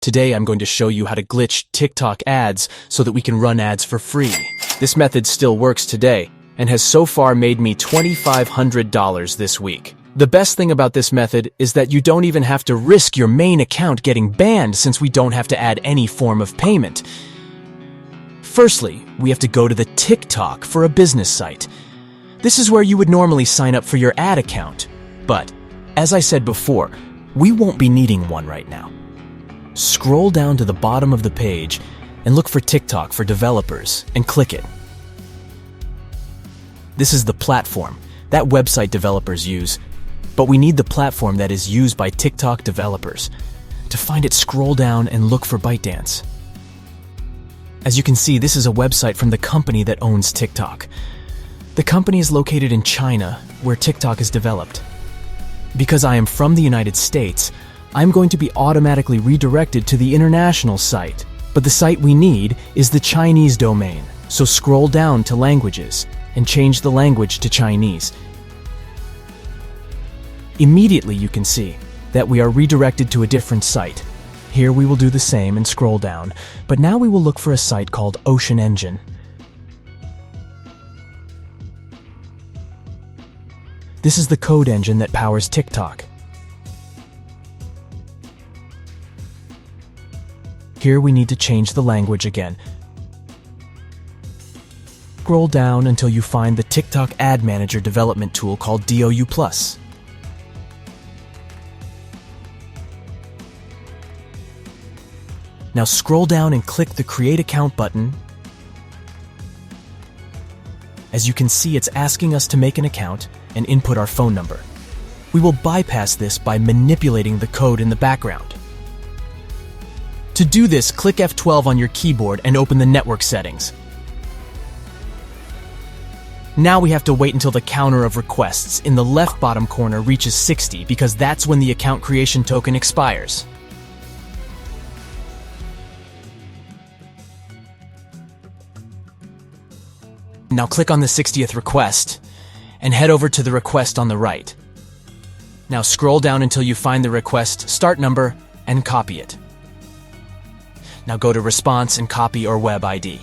Today I'm going to show you how to glitch TikTok ads so that we can run ads for free. This method still works today and has so far made me $2,500 this week. The best thing about this method is that you don't even have to risk your main account getting banned since we don't have to add any form of payment. Firstly, we have to go to the TikTok for a business site. This is where you would normally sign up for your ad account. But, as I said before, we won't be needing one right now. Scroll down to the bottom of the page and look for TikTok for developers and click it. This is the platform that website developers use, but we need the platform that is used by TikTok developers. To find it, scroll down and look for ByteDance. As you can see, this is a website from the company that owns TikTok. The company is located in China, where TikTok is developed. Because I am from the United States, I'm going to be automatically redirected to the international site, but the site we need is the Chinese domain, so scroll down to Languages and change the language to Chinese. Immediately you can see that we are redirected to a different site. Here we will do the same and scroll down, but now we will look for a site called Ocean Engine. This is the code engine that powers TikTok. Here we need to change the language again. Scroll down until you find the TikTok Ad Manager development tool called DOU+. Now scroll down and click the Create Account button. As you can see, it's asking us to make an account and input our phone number. We will bypass this by manipulating the code in the background. To do this, click F12 on your keyboard and open the network settings. Now we have to wait until the counter of requests in the left bottom corner reaches 60 because that's when the account creation token expires. Now click on the 60th request and head over to the request on the right. Now scroll down until you find the request start number and copy it. Now go to Response and copy or Web ID.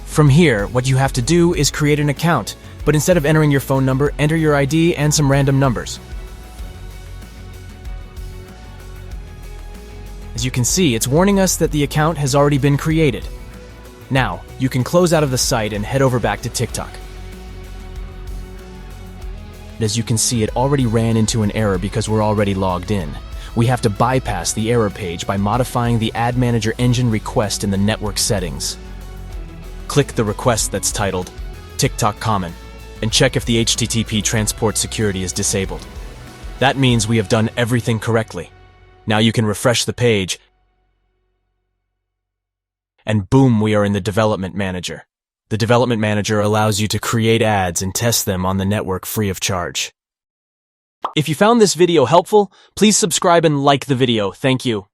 From here, what you have to do is create an account, but instead of entering your phone number, enter your ID and some random numbers. As you can see, it's warning us that the account has already been created. Now, you can close out of the site and head over back to TikTok. As you can see, it already ran into an error because we're already logged in. We have to bypass the error page by modifying the Ad Manager engine request in the network settings. Click the request that's titled TikTok Common and check if the HTTP transport security is disabled. That means we have done everything correctly. Now you can refresh the page, and boom, we are in the Development Manager. The Development Manager allows you to create ads and test them on the network free of charge. If you found this video helpful, please subscribe and like the video. Thank you.